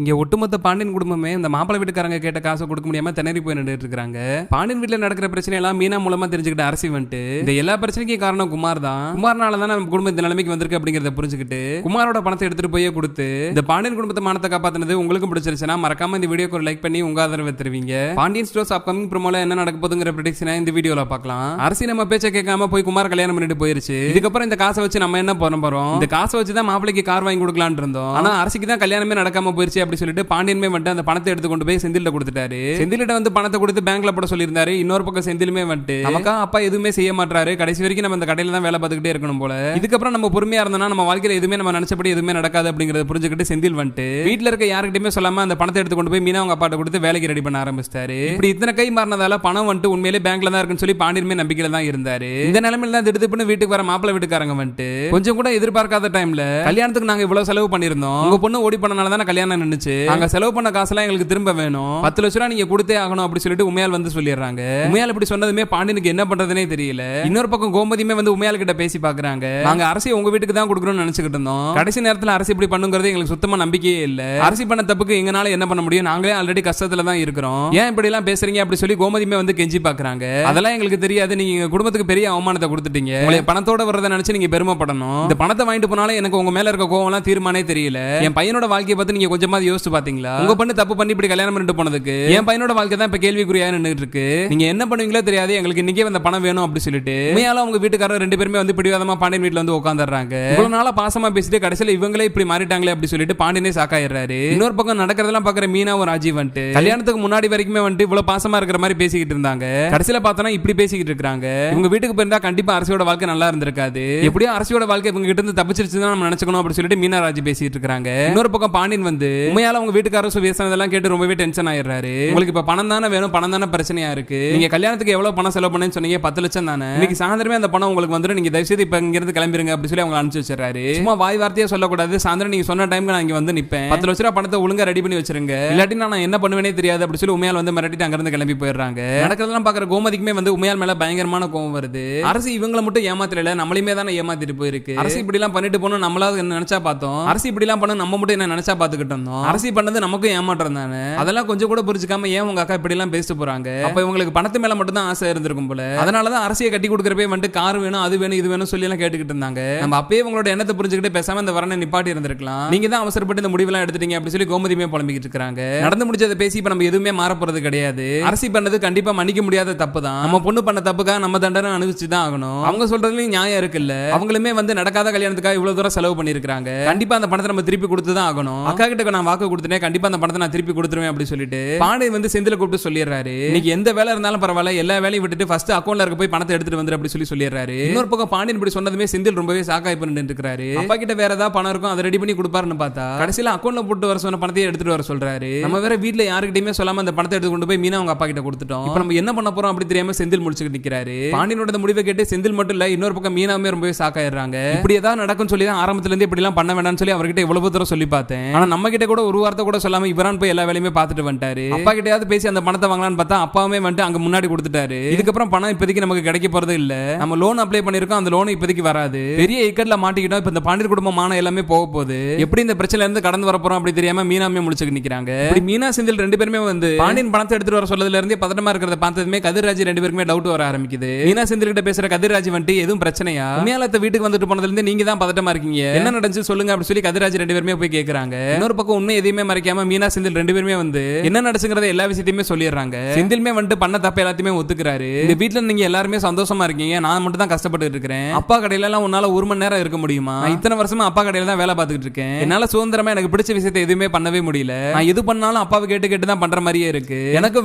இங்க ஒட்டுமொத்த பாண்டியன் குடும்பமே இந்த மாப்பிள்ளை வீட்டுக்காரங்க கேட்ட காசை கொடுக்க முடியாம திணறி போய் நின்றுட்டு இருக்காங்க. பாண்டியன் வீட்டுல நடக்கிற பிரச்சனை எல்லாம் மீனா மூலமா தெரிஞ்சுக்கிட்ட அரசி வந்துட்டு இந்த எல்லா பிரச்சனைக்கும் காரணம் குமார் தான். குமார்னால தான் நம்ம குடும்பம் இந்த நிலைமைக்கு வந்திருக்கு அப்படிங்கறத புரிஞ்சுக்கிட்டு குமாரோட பணத்தை எடுத்துட்டு போய் கொடுத்து இந்த பாண்டியன் குடும்பத்தை மானத்தை காப்பாத்தினது உங்களுக்கு பிடிச்சிருச்சுன்னா மறக்காம இந்த வீடியோக்கு ஒரு லைக் பண்ணி உங்க ஆதரவை தருவீங்க. பாண்டியன் ஸ்டோர்ஸ் அப்கமிங் ப்ரோமோல என்ன நடக்க போகுதுங்கிற ப்ரெடிக்ஷனை இந்த வீடியோல பார்க்கலாம். அரசி நம்ம பேச்ச கேட்காம போய் குமார் கல்யாணம் பண்ணிட்டு போயிருச்சு. இதுக்கப்புறம் இந்த காசை வச்சு நம்ம என்ன பண்ண போறோம்? இந்த காசை வச்சு தான் மாப்பிளைக்கு கார் வாங்கி கொடுக்கலாம்னு இருந்தோம். ஆனா அரசிக்கு தான் கல்யாணமே நடக்காம போயிருச்சு அப்படி சொல்லிட்டு பாண்டியன் வந்து அந்த பணத்தை எடுத்து கொண்டு போய் செந்தில்ல கொடுத்துட்டாரு. செந்திலிட்ட வந்து பணத்தை கொடுத்து பேங்க்ல போட சொல்லியிருந்தாரு. இன்னொரு பக்கம் செந்திலுமே வந்து நமக்கா அப்பா எதுவுமே செய்ய மாட்டாரு, கடைசி வரைக்கும் நம்ம இந்த கடையில தான் வேலை பார்த்துக்கிட்டே இருக்கணும் போல. இதுக்கப்புறம் நம்ம பொறுமையா இருந்தோம்னா நம்ம வாழ்க்கையில எதுவுமே நம்ம நினைச்சபடி எதுவுமே நடக்காது அப்படிங்கறத புரிஞ்சுக்கிட்டு செந்தில் வந்து வீட்டுல இருக்க யாருக்கிட்டயுமே சொல்லாம அந்த பணத்தை எடுத்து கொண்டு போய் மீனா அவங்க அப்பாட்ட கொடுத்து வேலைக்கு ரெடி பண்ண ஆரம்பிச்சாரு. இப்படி இத்தனை கை மாறினதால பணம் வந்து உண்மையிலே பேங்க்ல தான் இருக்குன்னு சொல்லி பாண்டியனுமே நம்பிக்கையில தான் இருந்தாரு. இந்த நிலைமையில தான் திடுதிப்புன்னு வீட்டுக்கு வர மாப்பிள்ளை வீட்டுக்காரங்க வந்து கொஞ்சம் கூட எதிர்பார்க்காத டைம்ல கல்யாணத்துக்கு நாங்க இவ்வளவு செலவு பண்ணிருந்தோம், உங்க பொண்ணு ஓடி பண்ணனால தான் கல்யாணம் நின்னுச்சு, நாங்க செலவு பண்ண காசு எங்களுக்கு திரும்ப வேணும், 10 லட்சம் ரூபாய் நீங்க கொடுத்தே ஆகணும் அப்படி சொல்லிட்டு உமையால் வந்து சொல்லிடுறாங்க. உமையால் இப்படி சொன்னதுமே பாண்டியனுக்கு என்ன பண்றதுனே தெரியல. இன்னொரு பக்கம் கோமதியுமே வந்து உமையால் கிட்ட பேசி பாக்குறாங்க. நாங்க அரசி உங்க வீட்டுக்கு தான் கொடுக்கணும்னு நினைச்சுக்கிட்டு இருந்தோம், கடைசி நேரத்துல அரசி இப்படி பண்ணுங்கிறது எங்களுக்கு சுத்தமா நம்பிக்கையே இல்ல, அரசி பண்ண தப்புக்கு எங்கனால என்ன பண்ண முடியும், நாங்களே ஆல்ரெடி கஷ்டத்துல தான் இருக்கிறோம், ஏன் இப்படி எல்லாம் பேசுறீங்க அப்படி சொல்லி கோமதியுமே வந்து கெஞ்சி பாக்குறாங்க. அதெல்லாம் எங்களுக்கு தெரியாது, நீங்க எங்க குடும்பத்துக்கு பெரிய அவமானத்தை கொடுத்துட்டீங்க, உங்களை பணத்தோட வர்றதை நினைச்சு நீங்க பெருமைப்படணும், இந்த பணத்தை வாங்கிட்டு போனாலும் எனக்கு உங்க மேல இருக்க கோவம் எல்லாம் தீர்மானே தெரியல, என் பையனோட வாழ்க்கையை பத்தி நீங்க கொஞ்சமா யோசிச்சு பாத்தீங்களா, உங்க பண்ண தப்பு பண்ணி இப்படி கல்யாணம் பண்ணிட்டு போனதுக்கு என் பையனோட வாழ்க்கை தான் இப்ப கேள்விக்குறியா நின்னுட்டு இருக்கு, நீங்க என்ன பண்ணுவீங்களோ தெரியாது, எங்களுக்கு இன்னைக்கே அந்த பணம் வேணும் அப்படி சொல்லிட்டு உண்மையால அவங்க வீட்டுக்காரர் 2 பேருமே வந்து பிடிவாதமா பாண்டியன் வீட்டுல வந்து உட்கார்ந்துறாங்க. இவ்வளவு நாளா பாசமா பேசிட்டு கடைசியில இவங்களே இப்படி மாறிட்டாங்களே அப்படி சொல்லிட்டு பாண்டியனே சாக்காயிடுறாரு. இன்னொரு பக்கம் நடக்கிறதெல்லாம் பாக்குற மீனாவும் ராஜீவ் வந்துட்டு கல்யாணத்துக்கு முன்னாடி வரைக்குமே வந்து இவ்வளவு பாசமா இருக்கிற மாதிரி பேசிக்கிட்டு இருந்தாங்க, கடைசியில பார்த்தா இப்படி பேசிக்கிட்டு இருக்காங்க. இவங்க வீட்டுக்கு போயிருந்தா கண்டிப்பா அரசியோட வாழ்க்கை நல்லா இருந்திருக்காது, எப்படியும் அரசியோட வாழ்க்கை இவங்க கிட்ட இருந்து தப்பிச்சிருச்சு தான் நம்ம நினைச்சுக்கணும் அப்படி சொல்லிட்டு மீனா ராஜி பேசிட்டு இருக்காங்க. இன்னொரு பக்கம் பாண்டியன் வந்து உண்மையால அவங்க வீட்டுக்காரர் பேசுனதெல்லாம் கேட்டு ரொம்பவே டென்ஷன் ஆயிடுறாரு. உங்களுக்கு இப்ப பணம் தானே வேணும், பணம் தானே பிரச்சனையா இருக்கு, நீங்க கல்யாணத்துக்கு எவ்வளவு பணம் செலவு பண்ணேன்னு சொன்னீங்க, 10 லட்சம் தானே, இன்னைக்கு சாயந்தரமே அந்த பணம் உங்களுக்கு வந்துடும், நீங்க தயவு செய்து இப்ப இங்க இருந்து கிளம்பிருங்க அப்படி சொல்லி அவங்க அனுப்பிச்சு வச்சிடறாரு. சும்மா வாய் வார்த்தையா சொல்லக்கூடாது, சாயந்தரம் நீங்க சொன்ன டைம்க்கு நான் இங்க வந்து நிப்பேன், 10 லட்ச ரூபாய் பணத்தை ஒழுங்கா ரெடி பண்ணி வச்சிருங்க, இல்லாட்டி நான் என்ன பண்ணுவேனே தெரியாது அப்படி சொல்லி உமையால் வந்து மிரட்டிட்டு அங்க இருந்து கிளம்பி போயிடுறாங்க. நடக்கிறதெல்லாம் பாக்குற கோமதிக்குமே வந்து உமையால் மேல பயங்கரமான கோவம் வருது. அரசு இவங்களை மட்டும் ஏமாத்தல, நம்மளுமே தானே ஏமாத்திட்டு போயிருக்கு, அரசு இப்படி எல்லாம் பண்ணிட்டு போனோம், நம்மளால நினைச்சா பார்த்தோம், அரசு இப்படி எல்லாம் பண்ண நம்ம மட்டும் என்ன நினைச்சா பாத்துக்கிட்டு இருந்தோம், அரசு பண்ணது நமக்கும் ஏமாற்றம் தானே, அதெல்லாம் கொஞ்சம் கூட புரிஞ்சுக்காம ஏன் உங்க அக்கா இப்படி எல்லாம் பேசிட்டு போறாங்க, அப்ப இவங்களுக்கு பணத்து மேல மட்டும் தான் ஆசை இருந்திருக்கும் போல, அதனாலதான் அரசியை கட்டி கொடுக்கறப்பே வந்து கார் வேணும் அது வேணும் இது வேணும் சொல்லி எல்லாம் கேட்டுக்கிட்டு இருந்தாங்க, நம்ம அப்பயே உங்களோட எண்ணத்தை புரிஞ்சுக்கிட்டு பேசாம இந்த வரனை நிப்பாட்டி இருந்திருக்கலாம், நீங்க தான் அவசரப்பட்டு இந்த முடிவெல்லாம் எடுத்துட்டீங்க அப்படி சொல்லி கோமதியுமே புலம்பிக்கிட்டு இருக்காங்க. நடந்து முடிச்சதை பேசி இப்ப நம்ம எதுவுமே மாற போறது கிடையாது, அரசி பண்ணது கண்டிப்பா மன்னிக்க முடியாத தப்பு தான், நம்ம பொண்ணு பண்ண தப்புக்காக நம்ம தண்டனை அனுபவிச்சு தான் ஆகணும், அவங்க சொல்றதுலயும் நியாயம் இருக்குல்ல, அவங்களுமே வந்து நடக்காத கல்யாணத்துக்காக இவ்வளவு தூரம் செலவு பண்ணிருக்காங்க, கண்டிப்பா அந்த பணத்தை நம்ம திருப்பி கொடுத்து தான் ஆகணும், அக்கா கிட்ட நான் வாக்கு கொடுத்தேன், கண்டிப்பா அந்த பணத்தை நான் திருப்பி கொடுத்துருவேன் அப்படி சொல்லிட்டு பாண்டியன் வந்து செந்தில கூப்பிட்டு சொல்லிடுறாரு, இன்னைக்கு எந்த வேலை இருந்தாலும் பரவாயில்ல எல்லா வேலையும் விட்டுட்டு ஃபர்ஸ்ட் அக்கௌண்ட்ல இருக்க போய் பணத்தை எடுத்துட்டு வந்து அப்படி சொல்லிடுறாரு. இன்னொரு பக்கம் பாண்டியன் இப்படி சொன்னதுமே செந்தில் ரொம்பவே சாக்காய் பண்ணிட்டு இருக்காரு. அப்பா கிட்ட வேற ஏதாவது பணம் இருக்கும் அதை ரெடி பண்ணி கொடுப்பாருன்னு பார்த்தா கடைசியில அக்கௌண்ட்ல போட்டு வர சொன்ன பணத்தையே எடுத்துட்டு வர சொல்றாரு. நம்ம வேற வீட்ல யாருக்கிட்டயுமே சொல்லாம அந்த பணத்தை எடுத்து கொண்டு போய் மீனா அவங்க அப்பா கிட்ட கொடுத்துட்டோம், இப்போ நம்ம என்ன பண்ண போறோம் அப்படி தெரியாம செந்தில் முடிச்சுட்டு நிக்கிறாரு. பாண்டியனோட முடிவை கேட்டு செந்தில் மட்டும் இல்ல இன்னொரு பக்கம் மீனாவுமே ரொம்பவே சாக்காயிடுறாங்க. இப்படி ஏதாவது நடக்கும் சொல்லி தான் ஆரம்பத்துல இருந்து இப்படி எல்லாம் பண்ண வேண்டாம்னு சொல்லி அவர்கிட்ட எவ்வளவு தூரம் சொல்லி பார்த்தேன், ஆனா நம்ம கிட்ட கூட ஒரு வார்த்தை கூட சொல்லாம இவரான் போய் எல்லா வேலையுமே பார்த்துட்டு வந்துட்டாரு. அப்பா கிட்டயாவது பேசி அந்த பணத்தை வாங்கலாம்னு பார்த்தா அப்பாவுமே வந்து அங்க முன்னாடி கொடுத்துட்டாரு. இதுக்கப்புறம் பணம் இப்போதைக்கு நமக்கு கிடைக்க போறது இல்ல, நம்ம லோன் அப்ளை பண்ணிருக்கோம் அந்த லோன் இப்போதைக்கு வராது, பெரிய இக்கட்ல மாட்டிக்கிட்டோம், இப்ப இந்த பாண்டியர் குடும்பமான எல்லாமே போக போகுது, எப்படி இந்த பிரச்சனைல இருந்து கடந்து வர போறோம் அப்படி தெரியாம மீனாமே முடிச்சுட்டு நிக்கிறாங்க. இப்படி மீனா செந்தில் 2 பேருமே வந்து பாண்டியன் பணத்தை எடுத்துட்டு வர சொல்லதுல இருந்து பதட்டமா இருக்கிறத பார்த்ததுமே கதிர்ராஜ் 2 பேருக்குமே டவுட் வர ஆரம்பிக்குது. மீனா செந்தில் கிட்ட பேசுற கதிர்ராஜ் வந்து எதுவும் பிரச்சனையா, உண்மையாலத்த வீட்டுக்கு வந்துட்டு போனதுல இருந்து நீங்க தான் பதட்டமா இருக்கீங்க, என்ன நடந்துச்சு சொல்லுங்க அப்படி சொல்லி கதிர்ராஜ் 2 பேருமே போய் கேக்குறாங்க. இன்னொரு பக்கம் உண்மை எதையுமே மறைக்காம மீனா செந்தில் 2 பேருமே வந்து என்ன நடந்துச்சுங்கறத எல்லா விஷயத்தையுமே சொல்லிடுறாங்க. செந்தில்மே வந்து பண்ண தப்ப எல்லாத்தையுமே ஒத்துக்கிறாரு. இந்த வீட்ல நீங்க எல்லாருமே சந்தோஷமா இருக்கீங்க, நான் மட்டும் தான் கஷ்டப்பட்டு இருக்கேன், அப்பா கடையில எல்லாம் உன்னால 1 மணி நேரம் இருக்க முடியுமா, நான் இத்தனை வருஷமா அப்பா கடையில தான் வேலை பார்த்துட்டு இருக்கேன், என்னால சுதந்திரமா எனக்கு பிடிச்ச விஷயத்தை எதுவுமே பண்ணவே முடியல, நான் எது பண்ணாலும் அப்பாவை கேட்டு கேட்டு தான் பண்ற மாதிரியே இருக்கு, எனக்கு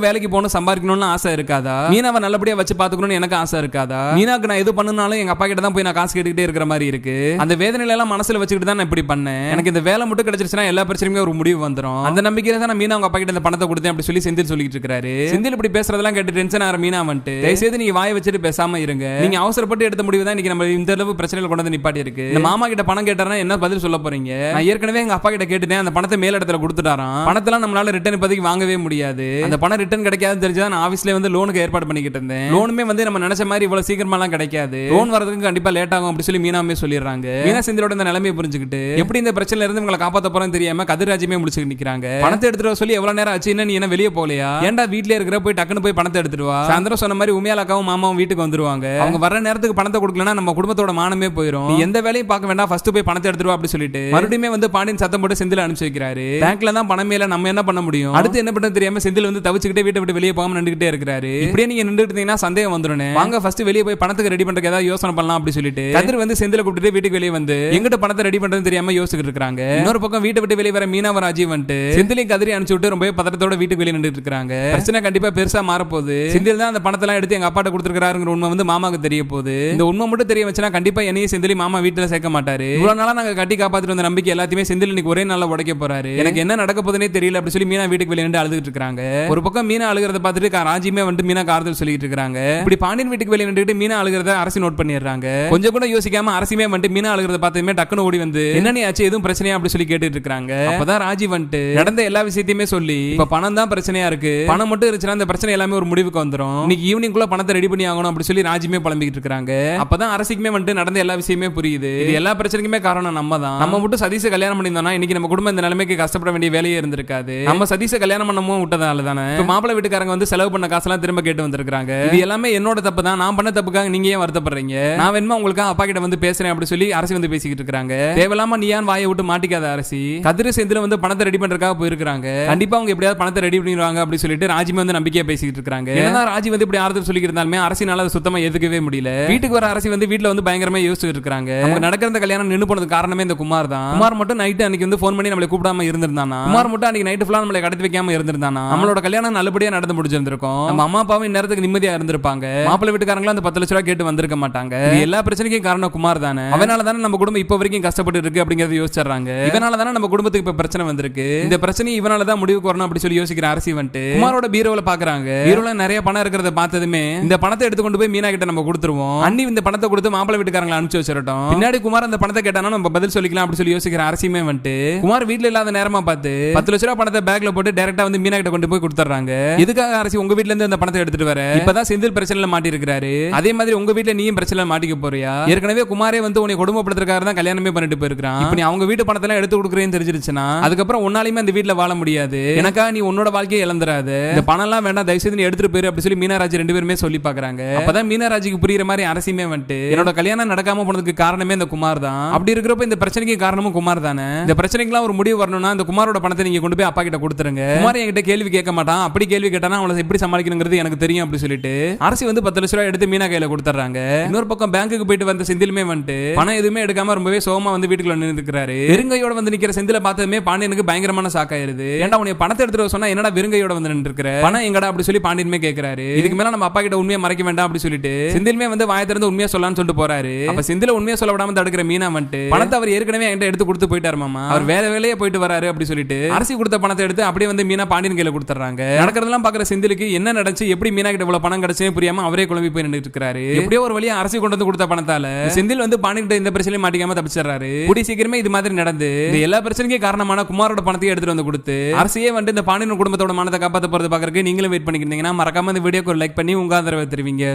வேலைக்கு போகணும் சம்பாதிக்கணும்னு ஆசை இருக்காதா, மீனாவை நல்லபடியா வச்சு பாத்துக்கணும்னு எனக்கு ஆசை இருக்காதா, மீனாக்கு நான் எது பண்ணனாலும் எங்க அப்பா கிட்ட தான் போய் நான் காசு கேட்டுக்கிட்டே இருக்கிற மாதிரி இருக்கு, அந்த வேதனையில எல்லாம் மனசுல வச்சுக்கிட்டு தான் நான் இப்படி பண்ணேன், எனக்கு இந்த வேலை மட்டும் கிடைச்சிருச்சுன்னா எல்லா பிரச்சனையுமே ஒரு முடிவு வந்துடும், அந்த நம்பிக்கையில தான் நான் மீனா அவங்க அப்பா கிட்ட இந்த பணத்தை கொடுத்தேன் அப்படி சொல்லி செந்தில் சொல்லிட்டு இருக்காரு. செந்தில் இப்படி பேசுறதெல்லாம் கேட்டு டென்ஷன் ஆற மீனா வந்துட்டு தயவுசெய்து நீங்க வாயை வச்சுட்டு பேசாம இருங்க, நீங்க அவசரப்பட்டு எடுத்த முடிவு தான் இன்னைக்கு நம்ம இந்த அளவு பிரச்சனைகள் கொண்டு வந்து நிப்பாட்டி இருக்கு, இந்த மாமா கிட்ட பணம் கேட்டாரா என்ன பதில் சொல்ல போறீங்க, நான் ஏற்கனவே எங்க அப்பா கிட்ட கேட்டுட்டேன் அந்த பணத்தை மேல் இடத்துல கொடுத்துட்டாராம், பணத்தெல்லாம் நம்மளால ரிட்டர்ன் இப்போதைக்கு வாங்கவே முடியாது, அந்த பணம் ரிட்டர்ன் கிடைக்காதுன்னு தெரிஞ்சா நான் ஆபீஸ்ல வந்து லோனுக்கு ஏற்பாடு பண்ணிக்கிட்டு இருந்தேன், லோனுமே வந்து நம்ம நினைச்ச மாதிரி இவ்வளவு சீக்கிரமா எல்லாம் கிடைக்காது, லோன் வரதுக்கு கண்டிப்பா லேட் ஆகும் அப்படி சொல்லி மீனாமே சொல்லிடுறாங்க. மீனா செந்திலோட இந்த நிலைமையை புரிஞ்சுக்கிட்டு எப்படி இந்த பிரச்சனையில இருந்து உங்களை காப்பாத்த போறேன்னு தெரியாம கதிர்ராஜ் ராஜ்யமே முடிச்சு நிக்கிறாங்க. பணத்தை எடுத்துட்டு வர சொல்லி எவ்வளவு நேரம் ஆச்சு, என்ன நீ என்ன வெளியே போலையா, ஏன்டா வீட்லயே இருக்கிற, போய் டக்குன்னு போய் பணத்தை எடுத்துட்டு வா. சாயந்தரம் சொன்ன மாதிரி உமையாலக்காவும் மாமாவும் வீட்டுக்கு வந்துருவாங்க. அவங்க வர நேரத்துக்கு பணத்தை கொடுக்கலனா நம்ம குடும்பத்தோட மானமே போயிடும். நீ எந்த வேலையும் பார்க்க வேண்டாம், ஃபர்ஸ்ட் போய் பணத்தை எடுத்துட்டு வா அப்படி சொல்லிட்டு மறுபடியும் வந்து பாண்டியன் சத்தம் போட்டு செந்தில் அனுப்பிச்சு வைக்கிறாரு. பேங்க்ல தான் பணமே இல்ல, நம்ம என்ன பண்ண முடியும், அடுத்து என்ன பண்ண தெரியாம செந்தில் வந்து தவிச்சுக்கிட்டே வீட்டை விட்டு வெளியே போகாம நின்றுகிட்டே இருக்காரு. இப்படியே நீங்க நின்றுட்டு இருந்தீங்கன்னா சந்தேகம் வந்துரும். வாங்க ஃபர்ஸ்ட் வெளியே போய் பணத்துக்கு ரெடி பண்றதுக்கு ஏதாவது யோசனை பண்ணலாம் அப்படி சொல்லிட்டு கதிர் வந்து செந்தில கூப்பிட்டு வீட்டுக்கு வெளியே வந்து எங்கிட்ட பணத்தை ரெடி பண்றது தெரியாம யோசிச்சுட்டு இருக்காங்க. இன்னொரு பக்கம் வீட்டை விட்டு வெளியே வர மீனாவ ராஜீவ் வந்து செந்திலையும் கதிரி அனுப்பிச்சு விட்டு ரொம்ப பதட்டத்தோட வீட்டுக்கு வெளியே நின்றுட்டு இருக்காங்க. பிரச்சனை கண்டிப்பா பெருசா மாறப்போகுது. செந்தில் தான் அந்த பணத்தை எல்லாம் எடுத்து எங்க அப்பாட்ட கொடுத்துருக்காருங்கிற உண்மை வந்து மாமாக்கு தெரிய போகுது. இந்த உண்மை மட்டும் தெரிய வச்சுனா கண்டிப்பா என்னையும் செந்திலி மாமா வீட்டுல சேர்க்க மாட்டாரு. இவ்வளவு நாளா நாங்க கட்டி காப்பாத்திட்டு வந்த நம்பிக்கை எல்லாத்தையுமே செந்தில் இன்னைக்கு ஒரே நாள்ல உடைக்க போறாரு. எனக்கு என்ன நடக்க போதுனே தெரியல அப்படி சொல்லி மீனா வீட்டுக்கு வெளியே நின்று அழுதுட்டு இருக்காங்க. ஒரு பக்கம் மீனா அழுகிறத பார்த்துட்டு ராஜியுமே வந்து மீனா ஆறுதல் சொல்லிட்டு இருக்காங்க. இப்படி பாண்டியன் வீட்டுக்கு வெளியே நின்றுட்டு மீனா அழுகிறத அரசி நோட் பண்ணிடுறாங்க. கொஞ்சம் கூட யோசிக்காம அரசியுமே வந்து மீனா அழுகிறத பார்த்ததுமே டக்குன்னு ஓடி வந்து என்ன ஆச்சு, எதுவும் பிரச்சனையா அப்படி சொல்லி கேட்டுட்டு இருக்காங்க. அப்பதான் ராஜி வந்து நடந்த எல்லா விஷயத்தையுமே சொல்லி இப்ப பணம் தான் பிரச்சனையா இருக்கு, பணம் மட்டும் இருந்துச்சுன்னா அந்த பிரச்சனை எல்லாமே ஒரு முடிவுக்கு வந்துரும், இன்னைக்கு ஈவினிங் குள்ள பணத்தை ரெடி பண்ணி ஆகணும் அப்படி சொல்லி ராஜியுமே புலம்பிக்கிட்டு இருக்காங்க. அப்பதான் அரசிக்குமே வந்து நடந்த எல்லா விஷயமே புரியுது. இது எல்லா பிரச்சனைக்குமே காரணம் நம்ம தான். நம்ம மட்டும் சதீஷை கல்யாணம் பண்ணியிருந்தோம்னா இன்னைக்கு நம்ம குடும்பம் இந்த நிலைமைக்கு கஷ்டப்பட வேண்டிய வேலையே இருந்திருக்காது. நம்ம சதீஷை கல்யாணம் பண்ணவும் விட்டதால தானே மாப்பிள்ளை வீட்டுக்காரங்க வந்து செலவு பண்ண காசெல்லாம் திரும்ப கேட்டு வந்திருக்காங்க. இது எல்லாமே என்னோட தப்பு தான், நான் பண்ண தப்புக்காக நீங்க ஏன் வருத்தப்படுறீங்க, நான் வேணுமா உங்களுக்கு அப்பா கிட்ட வந்து பேசுறேன் அப்படி சொல்லி அரசி வந்து பேசிக்கிட்டு இருக்காங்க. தேவையில்லாம நீ ஏன் வாயை விட்டு மாட்டிக்காத அரசி, கதிர செந்தில வந்து பணத்தை ரெடி பண்றதுக்காக போயிருக்காங்க, கண்டிப்பா அவங்க எப்படியாவது பணத்தை ரெடி பண்ணிடுவாங்க அப்படி சொல்லிட்டு ராஜி வந்து நம்பிக்கையா பேசிக்கிட்டு இருக்காங்க. ஏன்னா ராஜி வந்து இப்படி ஆறுதல் சொல்லிட்டு இருந்தாலுமே அரசினால சுத்தமா எதுக்கவே முடியல. வீட்டுக்கு வர அரசி வந்து வீட்டுல வந்து பயங்கரமா யோசிச்சுட்டு இருக்காங்க. அவங்க நடக்கிற இந்த கல்யாணம் நின்னு போனது காரணமே இந்த குமார் தான். குமார் மட்டும் நைட்டு அன்னைக்கு வந்து போன் பண்ணி நம்மளை கூப்பிடாம இருந்திருந்தானா, குமார் மட்டும் அன்னைக்கு நைட்டு ஃபுல்லா நம்மளை கடத்தி வைக்காம இருந்திருந்தானா நம்மளோட கல்யாணம் நல்லபடியா நடந்து முடிஞ்சிருந்திருக்கும். நம்ம அம்மா அப்பாவும் இந்நேரத்துக்கு நிம்மதியா இருந்திருப்பாங்க. மாப்பிள்ளை வீட்டுக்காரங்களும் அந்த 10 லட்ச ரூபாய் கேட்டு வந்திருக்க மாட்டாங்க. எல்லா பிரச்சனைக்கும் காரணம் குமார் தானே. அவனால தானே நம்ம குடும்பம் இப்ப வரைக்கும் கஷ்டப்பட்டு இருக்கு அப்படிங்கறத யோசிச்சாங்க. இவனால தானே நம்ம குடும்பத்துக்கு இப்ப பிரச்சனை வந்திருக்கு. இந்த பிரச்சனை இவனால தான் முடிவுக்கு வரணும் அப்படி சொல்லி யோசிக்கிற அரசி வந்து குமாரோட பீரோல பாக்குறாங்க. பீரோல நிறைய பணம் இருக்கிறத பார்த்ததுமே இந்த பணத்தை எடுத்து கொண்டு போய் மீனா கிட்ட நம்ம கொடுத்துருவோம், அண்ணி இந்த பணத்தை கொடுத்து மாப்பிள்ளை வீட்டுக்காரங்களை அனுப்பிச்சு வச்சிரட்டும், பின்னாடி குமார் அந்த பணத்தை கேட்டானா நம்ம பதில் சொல்லிக்கலாம் அப்படி சொல்லி யோசிக்கிற அரசியுமே வந்து குமார் வீட்டுல இல்லாத நேரமா பார்த்து 10 லட்ச ரூபாய் பணத்தை பேக்ல போட்டு டைரக்டா வந்து மீனா கிட்ட கொண்டு போய் கொடுத்துறாங்க. எதுக்காக அரசி உங்க வீட்ல இருந்து அந்த பணத்தை எடுத்துட்டு வர, இப்பதான் செந்தில் பிரச்சனைல மாட்டி இருக்கிறாரு, அதே மாதிரி உங்க வீட்ல நீயும் பிரச்சனைல மாட்டிக்க போறியா, ஏற்கனவே குமாரே வந்து உன்னை கொடுமைப்படுத்துறதுக்காக தான் கல்யாணமே பண்ணிட்டு போயிருக்கான், இப்ப நீ அவங்க வீட்டு பணத்தை எல்லாம் எடுத்து கொடுக்குறேன்னு தெரிஞ்சிருச்சுன்னா அதுக்கப்புறம் உன்னாலையுமே அந்த வீட்ல வாழ முடியாது, எனக்கா நீ உன்னோட வாழ்க்கையை இழந்துறாத, இந்த பணம் எல்லாம் வேண்டாம், தயவு செய்து நீ எடுத்துட்டு போயிரு அப்படி சொல்லி மீனாராஜ் ரெண்டு பேருமே சொல்லி பாக்குறாங்க. அப்பதான் மீனாராஜுக்கு புரியுற மாதிரி அரசியுமே வந்து என்னோட கல்யாணம் நடக்காம போனதுக்கு காரணமே இந்த குமார் தான், அப்படி இருக்கிறப்ப இந்த பிரச்சனைக்கு காரணமும் குமார் தானே, இந்த பிரச்சனைக்கு ஒரு முடிவு வரணும்னா இந்த குமாரோட பணத்தை நீங்க கொண்டு போய் அப்பா கிட்ட கொடுத்துருங்க, குமார் என்கிட்ட கேள்வி கேட்க மாட்டான், அப்படி கேள்வி கேட்டானா அவளை எப்படி சமாளிக்கணுங்கிறது எனக்கு தெரியும் அப்படி சொல்லிட்டு அரசி வந்து 10 லட்ச ரூபாய் எடுத்து மீனா கையில கொடுத்துறாங்க. இன்னொரு பக்கம் பேங்க்குக்கு போயிட்டு வந்த செந்திலுமே வந்து பணம் எதுவுமே எடுக்காம ரொம்பவே சோகமா வந்து வீட்டுக்குள்ள நின்னுக்கிறாரு. வெறுங்கையோட வந்து நிக்கிற செந்தில பார்த்ததுமே பாண்டியனுக்கு பயங்கரமான ஷாக் ஆயிருது. ஏன்டா உன்னை பணத்தை எடுத்துட்டு சொன்னா என்னடா வெறுங்கையோட வந்து நின்னுக்கிற, பணம் எங்கடா அப்படி சொல்லி பாண்டியனுமே கேக்குறாரு. இதுக்கு மேல நம்ம அப்பா கிட்ட உண்மையை மறைக்க வேண்டாம் அப்படி சொல்லிட்டு செந்திலுமே வந்து வாயை திறந்து உண்மையா சொல்லலாம்னு சொல்லிட்டு போறாரு. அப்ப செந்தில உண்மையா சொல்ல விடாம தடுக்கிற மீனா வந்து பணத்தை அவர் ஏற்கனவே என்கிட்ட எடுத்து கொடுத்து போயிட்டாரு மாமா, அவர் வேற வேலையே போயிட்டு வராரு அப்படி சொல்லிட்டு அரசி கொடுத்த பணத்தை எடுத்து அப்படியே வந்து மீனா பாண்டியன் கையில கொடுத்துறாங்க. நடக்கிறதெல்லாம் பாக்குற செந்திலுக்கு என்ன நடந்துச்சு, எப்படி மீனா கிட்ட இவ்வளவு பணம் கிடைச்சே புரியாம அவரே குழம்பி போய் நின்னுட்டு இருக்காரு. எப்படியோ ஒரு வழியா அரசி கொண்டு வந்து கொடுத்த பணத்தால செந்தில் வந்து பாண்டியன் கிட்ட இந்த பிரச்சனையும் மாட்டிக்காம தப்பிச்சிடறாரு. கூடி சீக்கிரமே இது மாதிரி நடந்து இந்த எல்லா பிரச்சனைக்கும் காரணமான குமாரோட பணத்தையும் எடுத்துட்டு வந்து கொடுத்து அரசியே வந்து இந்த பாண்டியன் குடும்பத்தோட மானத்தை காப்பாற்ற போறது பாக்குறதுக்கு நீங்களும் வெயிட் பண்ணிக்கிட்டீங்கன்னா மறக்காம இந்த வீடியோக்கு ஒரு லைக் பண்ணி உங்க ஆதரவை தெரிவிங்க.